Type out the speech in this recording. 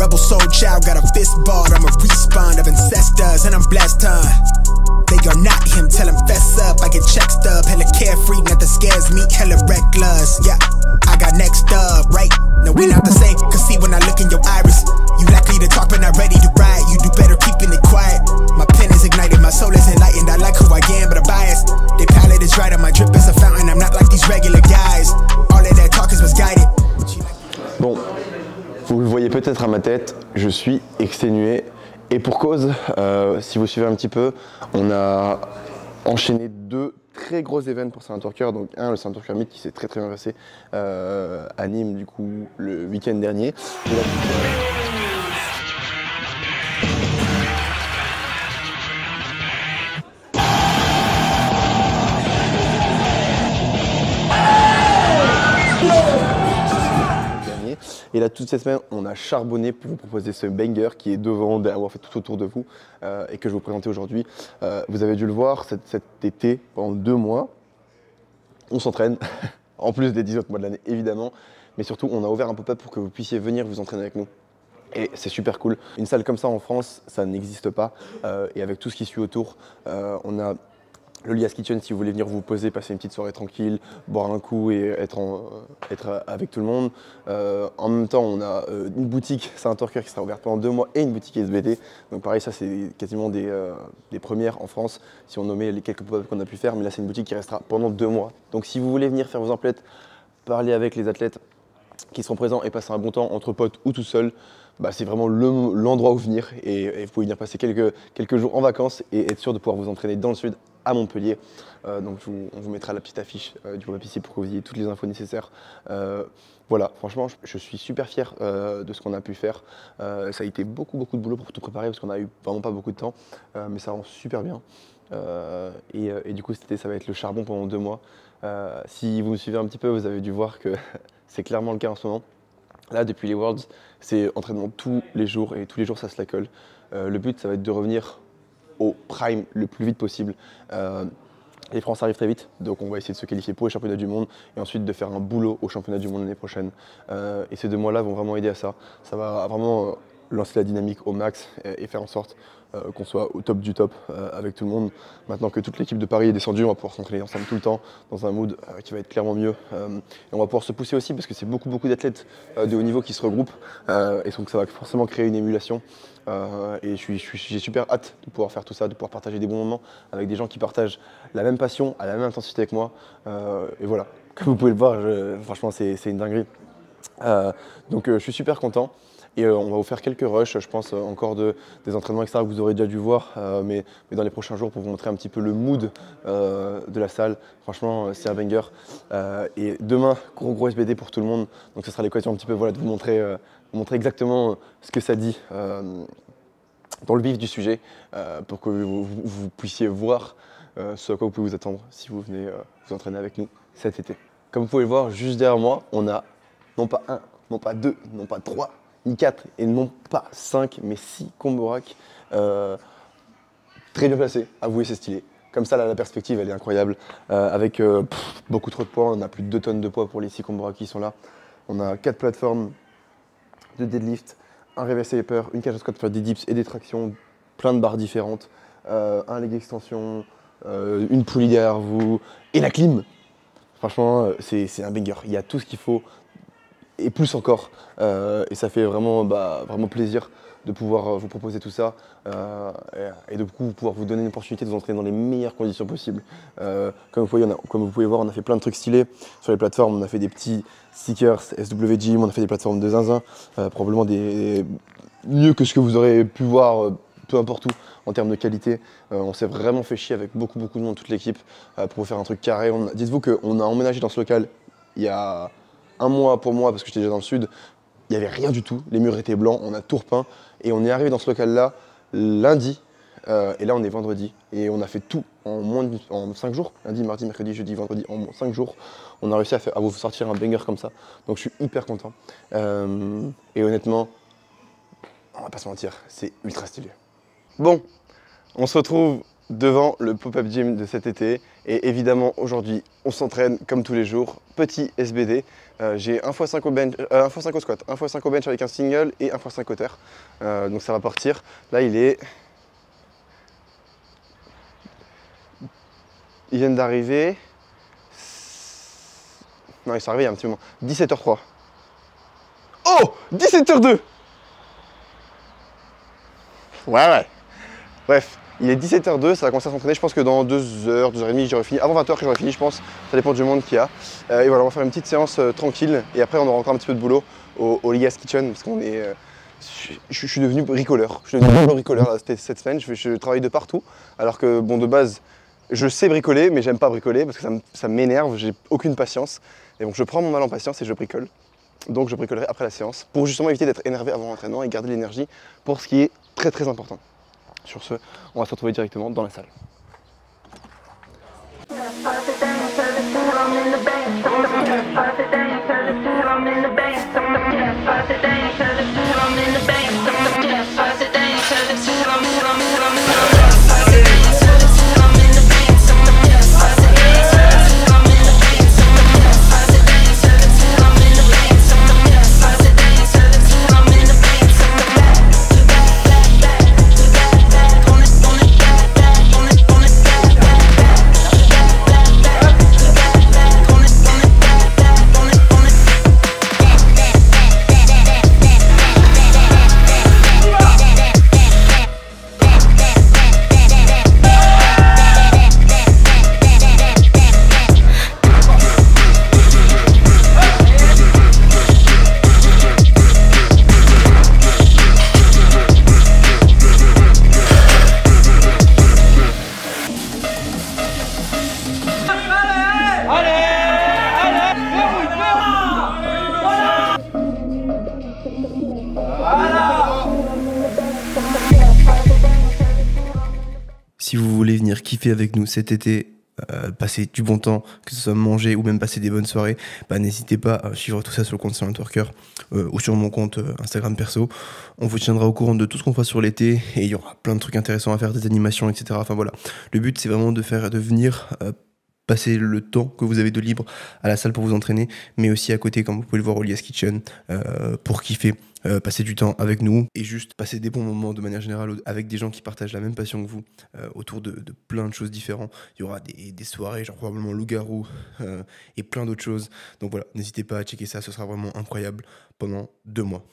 double-souled child, got a fist balled. I'm a respawn of ancestors, and I'm blessed, huh? They are not him, tell him fess up. I get check stub, hella carefree, nothing scares me, hella reckless. Yeah, I got next up, right? No, we not the same, cause see when I look in your iris, you likely to talk but not ready to ride. You do better keeping it quiet. My pen is ignited, my soul is enlightened. I like who I am, but I'm biased. They palette is right, and my drip is a fountain. I'm not like these regular guys. All of that talk is misguided. Bon, vous le voyez peut-être à ma tête, je suis exténué. Et pour cause, si vous suivez un petit peu, on a enchaîné 2 très gros événements pour Silent Worker. Donc le Silent Worker Meet qui s'est très bien passé à Nîmes du coup le week-end dernier. Et là, toute cette semaine, on a charbonné pour vous proposer ce banger qui est devant, derrière, en fait, tout autour de vous et que je vais vous présenter aujourd'hui. Vous avez dû le voir, cet été, pendant 2 mois, on s'entraîne, en plus des 10 autres mois de l'année, évidemment. Mais surtout, on a ouvert un pop-up pour que vous puissiez venir vous entraîner avec nous. Et c'est super cool. Une salle comme ça en France, ça n'existe pas. Et avec tout ce qui suit autour, on a le Lias Kitchen si vous voulez venir vous poser, passer une petite soirée tranquille, boire un coup et être avec tout le monde. En même temps, on a une boutique Silent Worker qui sera ouverte pendant 2 mois et une boutique SBT. Donc pareil, ça c'est quasiment des premières en France si on nommait les quelques pop-up qu'on a pu faire. Mais là, c'est une boutique qui restera pendant 2 mois. Donc si vous voulez venir faire vos emplettes, parler avec les athlètes qui seront présents et passer un bon temps entre potes ou tout seul, bah, c'est vraiment l'endroit où venir. Et vous pouvez venir passer quelques jours en vacances et être sûr de pouvoir vous entraîner dans le sud à Montpellier. Donc on vous mettra la petite affiche du pop-up ici pour que vous ayez toutes les infos nécessaires. Voilà, franchement, je suis super fier de ce qu'on a pu faire. Ça a été beaucoup de boulot pour tout préparer parce qu'on a eu vraiment pas beaucoup de temps, mais ça rend super bien. Et du coup, cet été, ça va être le charbon pendant 2 mois. Si vous me suivez un petit peu, vous avez dû voir que c'est clairement le cas en ce moment. Là, depuis les Worlds, c'est entraînement tous les jours et tous les jours, ça se la colle. Le but, ça va être de revenir au prime le plus vite possible. Les France arrivent très vite, donc on va essayer de se qualifier pour les championnats du monde et ensuite de faire un boulot aux championnats du monde l'année prochaine. Et ces 2 mois-là vont vraiment aider à ça. Ça va vraiment lancer la dynamique au max et faire en sorte qu'on soit au top du top avec tout le monde. Maintenant que toute l'équipe de Paris est descendue, on va pouvoir s'entraîner ensemble tout le temps dans un mood qui va être clairement mieux. Et on va pouvoir se pousser aussi parce que c'est beaucoup d'athlètes de haut niveau qui se regroupent et donc ça va forcément créer une émulation. Et j'ai super hâte de pouvoir faire tout ça, de pouvoir partager des bons moments avec des gens qui partagent la même passion, à la même intensité que moi. Et voilà, comme vous pouvez le voir, franchement c'est une dinguerie. Donc je suis super content. Et on va vous faire quelques rushs, je pense, encore des entraînements etc. que vous aurez déjà dû voir, mais dans les prochains jours pour vous montrer un petit peu le mood de la salle. Franchement, c'est un banger. Et demain, gros SBD pour tout le monde. Donc ce sera l'occasion un petit peu voilà, de vous montrer exactement ce que ça dit dans le vif du sujet pour que vous puissiez voir ce à quoi vous pouvez vous attendre si vous venez vous entraîner avec nous cet été. Comme vous pouvez le voir, juste derrière moi, on a non pas 1, non pas 2, non pas 3, ni 4 et non pas 5 mais 6 combo racks très bien placés, avouez c'est stylé. Comme ça là, la perspective elle est incroyable avec beaucoup trop de poids, on a plus de 2 tonnes de poids pour les 6 combo racks qui sont là. On a 4 plateformes de deadlift, un reverse upper, une cage à squat pour faire des dips et des tractions, plein de barres différentes, un leg extension, une poulie derrière vous et la clim. Franchement c'est un banger, il y a tout ce qu'il faut et plus encore, et ça fait vraiment plaisir de pouvoir vous proposer tout ça et de pouvoir vous donner une opportunité de vous entraîner dans les meilleures conditions possibles. Comme vous pouvez voir, on a fait plein de trucs stylés sur les plateformes, on a fait des petits stickers SW Gym, on a fait des plateformes de zinzin, probablement mieux que ce que vous aurez pu voir peu importe où en termes de qualité. On s'est vraiment fait chier avec beaucoup de monde, toute l'équipe, pour vous faire un truc carré. Dites-vous qu'on a emménagé dans ce local il y a 1 mois pour moi parce que j'étais déjà dans le sud, il n'y avait rien du tout, les murs étaient blancs, on a tout repeint et on est arrivé dans ce local là lundi et là on est vendredi et on a fait tout en 5 jours, lundi, mardi, mercredi, jeudi, vendredi, en 5 jours on a réussi à vous sortir un banger comme ça, donc je suis hyper content et honnêtement on va pas se mentir, c'est ultra stylé. Bon, on se retrouve devant le pop-up gym de cet été. Et évidemment, aujourd'hui, on s'entraîne comme tous les jours. Petit SBD. J'ai 1x5 au bench, 1x5 au squat, 1x5 au bench avec un single et 1x5 au terre. Donc ça va partir. Là, ils viennent d'arriver. Non, ils sont arrivés il y a un petit moment. 17h03. Oh, 17h02. Ouais. Bref, il est 17h02, ça va commencer à s'entraîner. Je pense que dans 2h, 2h30, j'aurai fini. Avant 20h que j'aurai fini, je pense. Ça dépend du monde qu'il y a. Et voilà, on va faire une petite séance tranquille. Et après, on aura encore un petit peu de boulot au Ligas Kitchen. Parce qu'on est. Je suis devenu bricoleur. Je suis devenu bricoleur cette semaine. Je travaille de partout. Alors que, bon, de base, je sais bricoler, mais j'aime pas bricoler parce que ça m'énerve. J'ai aucune patience. Et donc, je prends mon mal en patience et je bricole. Donc, je bricolerai après la séance pour justement éviter d'être énervé avant l'entraînement et garder l'énergie pour ce qui est très très important. Sur ce, on va se retrouver directement dans la salle. Si vous voulez venir kiffer avec nous cet été, passer du bon temps, que ce soit manger ou même passer des bonnes soirées, n'hésitez pas à suivre tout ça sur le compte Silent Worker ou sur mon compte Instagram perso. On vous tiendra au courant de tout ce qu'on fera sur l'été et il y aura plein de trucs intéressants à faire, des animations, etc. Enfin voilà, le but c'est vraiment de venir passer le temps que vous avez de libre à la salle pour vous entraîner, mais aussi à côté, comme vous pouvez le voir au Lias Kitchen, pour kiffer, passer du temps avec nous et juste passer des bons moments de manière générale avec des gens qui partagent la même passion que vous, autour de plein de choses différentes. Il y aura des soirées, genre probablement loup-garou et plein d'autres choses. Donc voilà, n'hésitez pas à checker ça, ce sera vraiment incroyable pendant 2 mois.